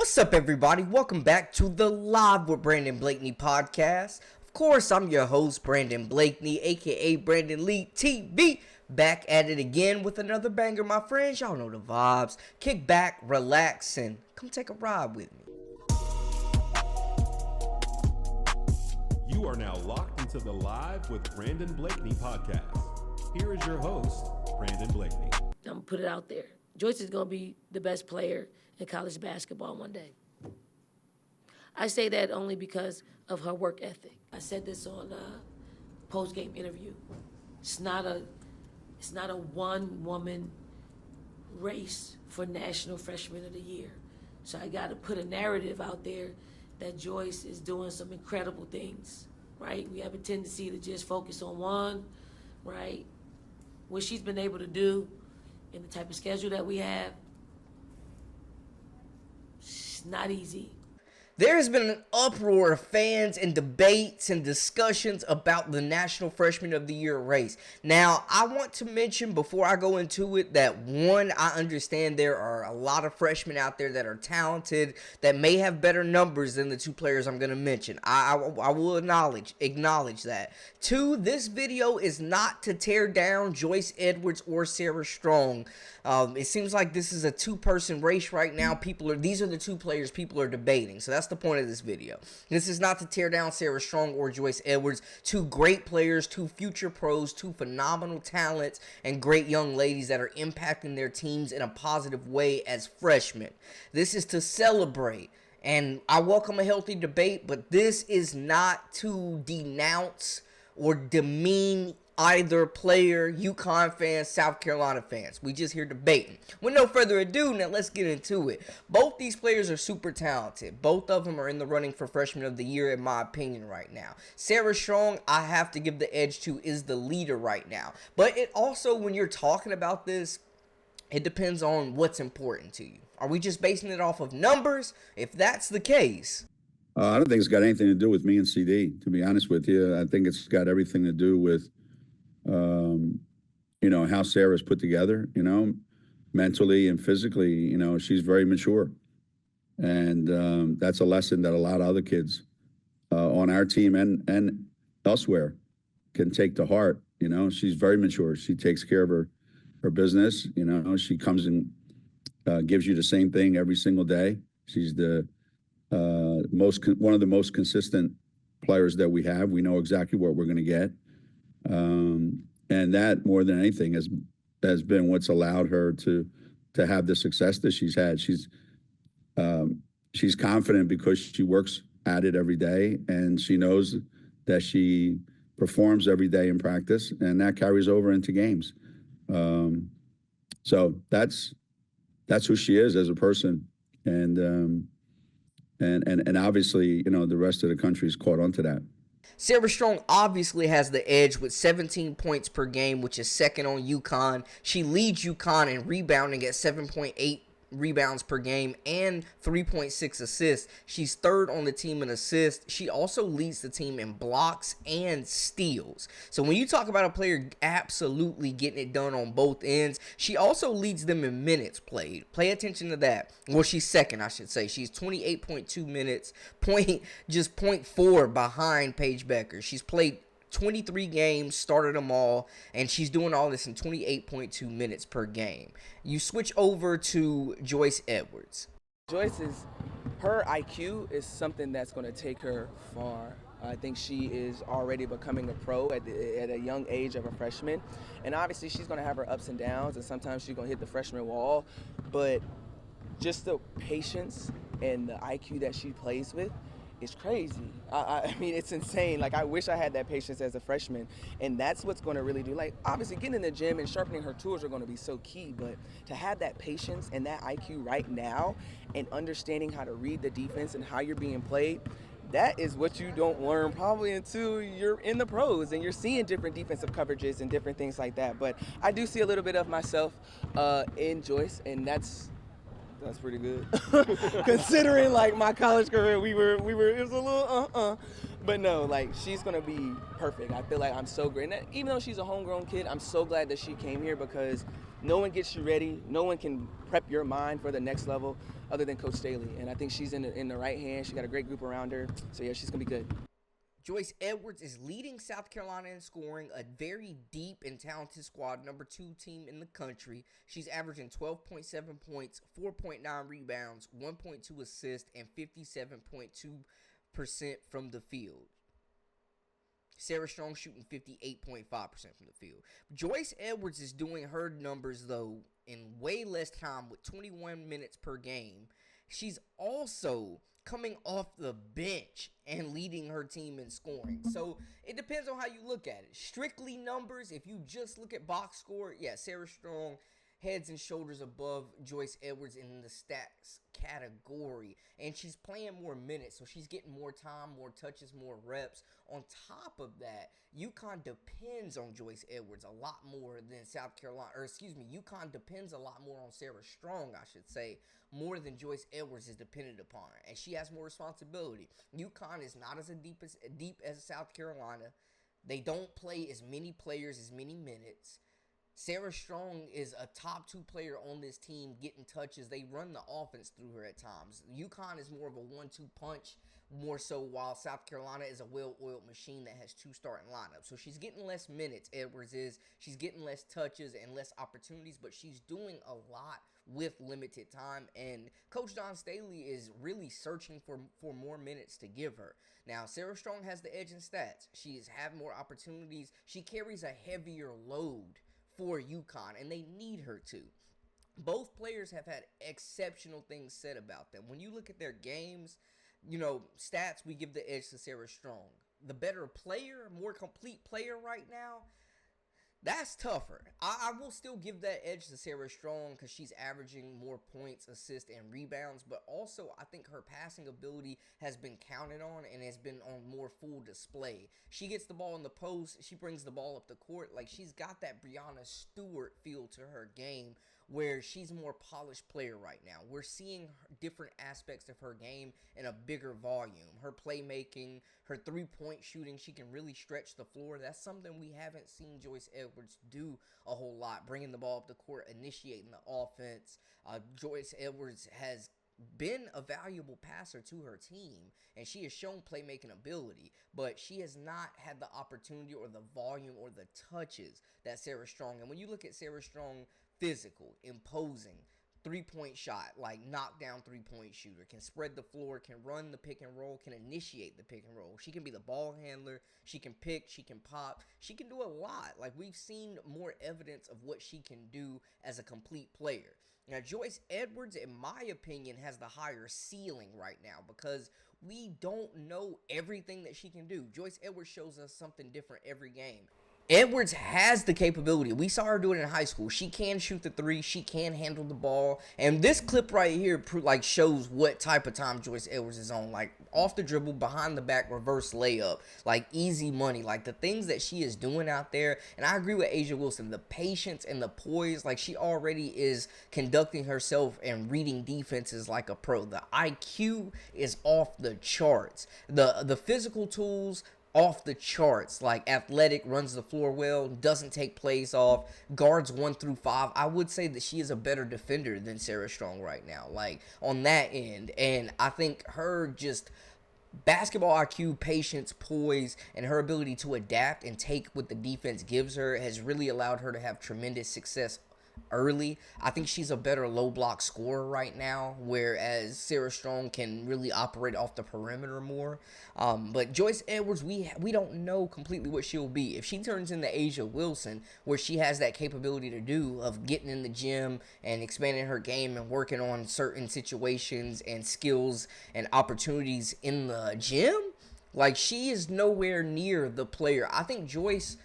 What's up, everybody? Welcome back to the Live with Brandon Blakeney podcast. Of course, I'm your host, Brandon Blakeney, aka Brandon Lee TV. Back at it again with another banger, my friends. Y'all know the vibes. Kick back, relax, and come take a ride with me. You are now locked into the Live with Brandon Blakeney podcast. Here is your host, Brandon Blakeney. I'm going to put it out there. Joyce is going to be the best player in college basketball one day. I say that only because of her work ethic. I said this on a post-game interview. It's not a one-woman race for National Freshman of the Year. So I got to put a narrative out there that Joyce is doing some incredible things, right? We have a tendency to just focus on one, right? What she's been able to do in the type of schedule that we have, it's not easy. There has been an uproar of fans and debates and discussions about the National Freshman of the Year race. Now, I want to mention before I go into it that, one, I understand there are a lot of freshmen out there that are talented, that may have better numbers than the two players I'm going to mention. I will acknowledge that. Two, this video is not to tear down Joyce Edwards or Sarah Strong. It seems like this is a two-person race right now. These are the two players people are debating. So that's the point of this video. This is not to tear down Sarah Strong or Joyce Edwards. Two great players, two future pros, two phenomenal talents, and great young ladies that are impacting their teams in a positive way as freshmen. This is to celebrate. And I welcome a healthy debate, but this is not to denounce or demean either player, UConn fans, South Carolina fans. We just here debating. With no further ado, now let's get into it. Both these players are super talented. Both of them are in the running for Freshman of the Year, in my opinion, right now. Sarah Strong, I have to give the edge to, is the leader right now. But it also, when you're talking about this, it depends on what's important to you. Are we just basing it off of numbers? If that's the case, I don't think it's got anything to do with me and CD, to be honest with you. I think it's got everything to do with how Sarah's put together, mentally and physically. She's very mature. And that's a lesson that a lot of other kids on our team and elsewhere can take to heart. She's very mature. She takes care of her business. She comes and gives you the same thing every single day. She's the one of the most consistent players that we have. We know exactly what we're going to get. And that, more than anything, has been what's allowed her to have the success that she's had. She's confident because she works at it every day, and she knows that she performs every day in practice, and that carries over into games. So that's who she is as a person, and obviously, the rest of the country's caught on to that. Sarah Strong obviously has the edge with 17 points per game, which is second on UConn. She leads UConn in rebounding at 7.8 rebounds per game and 3.6 assists. She's third on the team in assists. She also leads the team in blocks and steals. So when you talk about a player absolutely getting it done on both ends, she also leads them in minutes played. Pay attention to that. Well, she's second, I should say. She's 28.2 minutes, just 0.4 behind Paige Becker. She's played 23 games, started them all, and she's doing all this in 28.2 minutes per game. You switch over to Joyce Edwards. Her IQ is something that's going to take her far. I think she is already becoming a pro at a young age of a freshman. And obviously she's going to have her ups and downs, and sometimes she's going to hit the freshman wall. But just the patience and the IQ that she plays with, it's crazy. I mean, it's insane. Like, I wish I had that patience as a freshman, and that's what's going to really do. Like, obviously, getting in the gym and sharpening her tools are going to be so key, but to have that patience and that IQ right now and understanding how to read the defense and how you're being played, that is what you don't learn probably until you're in the pros and you're seeing different defensive coverages and different things like that. But I do see a little bit of myself in Joyce, and that's pretty good. Considering like my college career, it was a little but no, like, she's gonna be perfect. I feel like I'm so great. And even though she's a homegrown kid, I'm so glad that she came here because no one gets you ready. No one can prep your mind for the next level other than Coach Staley. And I think she's in the right hands. She got a great group around her. So, yeah, she's going to be good. Joyce Edwards is leading South Carolina in scoring, a very deep and talented squad, number 2 team in the country. She's averaging 12.7 points, 4.9 rebounds, 1.2 assists, and 57.2% from the field. Sarah Strong shooting 58.5% from the field. Joyce Edwards is doing her numbers, though, in way less time with 21 minutes per game. She's also coming off the bench and leading her team in scoring. So it depends on how you look at it. Strictly numbers, if you just look at box score, yeah, Sarah Strong heads and shoulders above Joyce Edwards in the stats category. And she's playing more minutes, so she's getting more time, more touches, more reps. On top of that, UConn depends on Joyce Edwards a lot more than South Carolina, UConn depends a lot more on Sarah Strong, I should say, more than Joyce Edwards is dependent upon. And she has more responsibility. UConn is not as deep as South Carolina. They don't play as many players, as many minutes. Sarah Strong is a top 2 player on this team, getting touches. They run the offense through her at times. UConn is more of a 1-2 punch, more so, while South Carolina is a well-oiled machine that has 2 starting lineups. So she's getting less minutes, Edwards is. She's getting less touches and less opportunities, but she's doing a lot with limited time. And Coach Don Staley is really searching for more minutes to give her. Now, Sarah Strong has the edge in stats. She's had more opportunities. She carries a heavier load for UConn, and they need her to. Both players have had exceptional things said about them. When you look at their games, stats, we give the edge to Sarah Strong. The better player, more complete player right now, that's tougher. I will still give that edge to Sarah Strong because she's averaging more points, assists, and rebounds. But also, I think her passing ability has been counted on and has been on more full display. She gets the ball in the post. She brings the ball up the court. Like, she's got that Breanna Stewart feel to her game where she's a more polished player right now. We're seeing different aspects of her game in a bigger volume. Her playmaking, her three-point shooting, she can really stretch the floor. That's something we haven't seen Joyce Edwards do a whole lot, bringing the ball up the court, initiating the offense. Joyce Edwards has been a valuable passer to her team, and she has shown playmaking ability, but she has not had the opportunity or the volume or the touches that Sarah Strong. And when you look at Sarah Strong, physical, imposing, three-point shot, like knockdown three-point shooter, can spread the floor, can run the pick and roll, can initiate the pick and roll. She can be the ball handler. She can pick. She can pop. She can do a lot. Like, we've seen more evidence of what she can do as a complete player. Now, Joyce Edwards, in my opinion, has the higher ceiling right now because we don't know everything that she can do. Joyce Edwards shows us something different every game. Edwards has the capability. We saw her do it in high school. She can shoot the three. She can handle the ball. And this clip right here shows what type of time Joyce Edwards is on. Like, off the dribble, behind the back, reverse layup. Like, easy money. Like, the things that she is doing out there. And I agree with Asia Wilson. The patience and the poise. Like, she already is conducting herself and reading defenses like a pro. The IQ is off the charts. The physical tools, off the charts. Like, athletic, runs the floor well, doesn't take plays off, guards 1 through 5. I would say that she is a better defender than Sarah Strong right now, like, on that end. And I think her just basketball IQ, patience, poise, and her ability to adapt and take what the defense gives her has really allowed her to have tremendous success early. I think she's a better low block scorer right now, whereas Sarah Strong can really operate off the perimeter more. But Joyce Edwards, we don't know completely what she'll be. If she turns into Asia Wilson, where she has that capability to do of getting in the gym and expanding her game and working on certain situations and skills and opportunities in the gym, like, she is nowhere near the player. I think Joyce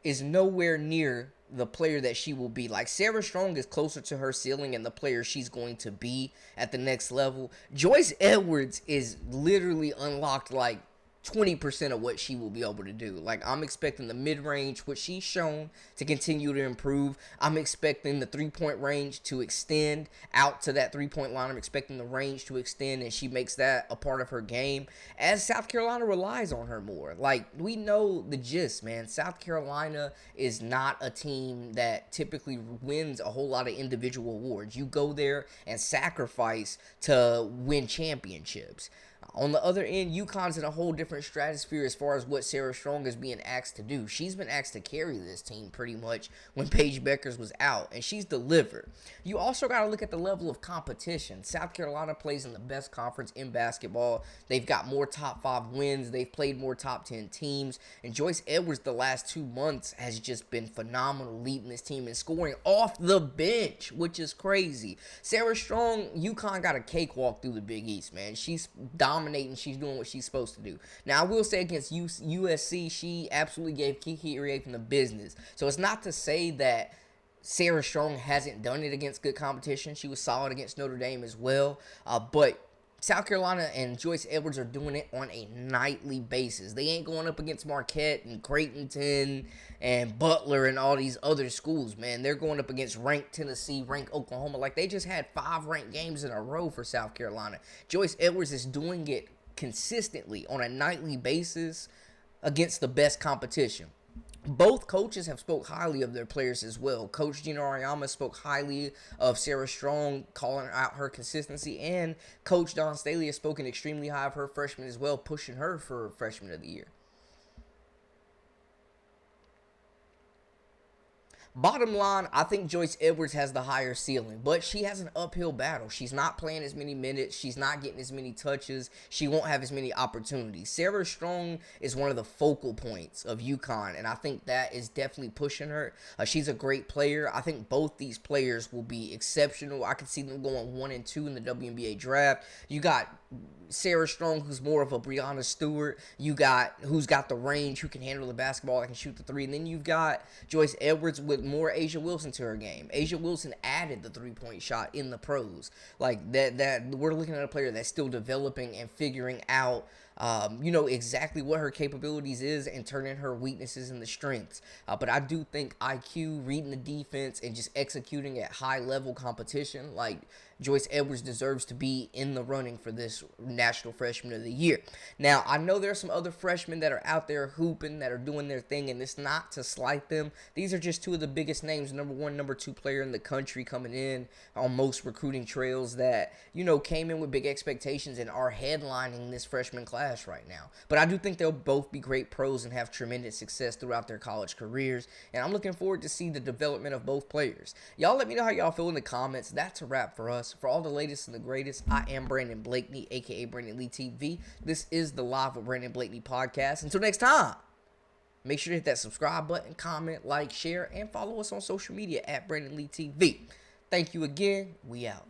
is nowhere near the player that she will be. Like, Sarah Strong is closer to her ceiling and the player she's going to be at the next level. Joyce Edwards is literally unlocked, like, 20% of what she will be able to do. Like, I'm expecting the mid-range, which she's shown, to continue to improve. I'm expecting the three-point range to extend out to that three-point line. I'm expecting the range to extend, and she makes that a part of her game as South Carolina relies on her more. Like, we know the gist, man. South Carolina is not a team that typically wins a whole lot of individual awards. You go there and sacrifice to win championships. On the other end, UConn's in a whole different stratosphere as far as what Sarah Strong is being asked to do. She's been asked to carry this team pretty much when Paige Beckers was out, and she's delivered. You also got to look at the level of competition. South Carolina plays in the best conference in basketball. They've got more top 5 wins. They've played more top 10 teams. And Joyce Edwards the last 2 months has just been phenomenal leading this team and scoring off the bench, which is crazy. Sarah Strong, UConn got a cakewalk through the Big East, man. She's dominating. She's doing what she's supposed to do. Now, I will say against USC, she absolutely gave Kiki Iriafen the business. So it's not to say that Sarah Strong hasn't done it against good competition. She was solid against Notre Dame as well. But South Carolina and Joyce Edwards are doing it on a nightly basis. They ain't going up against Marquette and Creighton and Butler and all these other schools, man. They're going up against ranked Tennessee, ranked Oklahoma. Like, they just had 5 ranked games in a row for South Carolina. Joyce Edwards is doing it consistently on a nightly basis against the best competition. Both coaches have spoke highly of their players as well. Coach Gino Auriemma spoke highly of Sarah Strong, calling out her consistency, and Coach Don Staley has spoken extremely high of her freshman as well, pushing her for Freshman of the Year. Bottom line, I think Joyce Edwards has the higher ceiling, but she has an uphill battle. She's not playing as many minutes. She's not getting as many touches. She won't have as many opportunities. Sarah Strong is one of the focal points of UConn, and I think that is definitely pushing her. She's a great player. I think both these players will be exceptional. I could see them going 1 and 2 in the WNBA draft. You got Sarah Strong, who's more of a Breanna Stewart. Who's got the range, who can handle the basketball, that can shoot the 3. And then you've got Joyce Edwards with more Asia Wilson to her game. Asia Wilson added the 3-point shot in the pros. Like, that we're looking at a player that's still developing and figuring out exactly what her capabilities is and turning her weaknesses into strengths. But I do think IQ, reading the defense, and just executing at high level competition, like, Joyce Edwards deserves to be in the running for this National Freshman of the Year. Now, I know there are some other freshmen that are out there hooping, that are doing their thing, and it's not to slight them. These are just 2 of the biggest names, number 1, number 2 player in the country coming in on most recruiting trails that, came in with big expectations and are headlining this freshman class right now. But I do think they'll both be great pros and have tremendous success throughout their college careers, and I'm looking forward to see the development of both players. Y'all let me know how y'all feel in the comments. That's a wrap for us. For all the latest and the greatest, I am Brandon Blakeney, aka Brandon Lee TV. This is the Live with Brandon Blakeney podcast. Until next time, make sure to hit that subscribe button, comment, like, share, and follow us on social media at Brandon Lee TV. Thank you again. We out.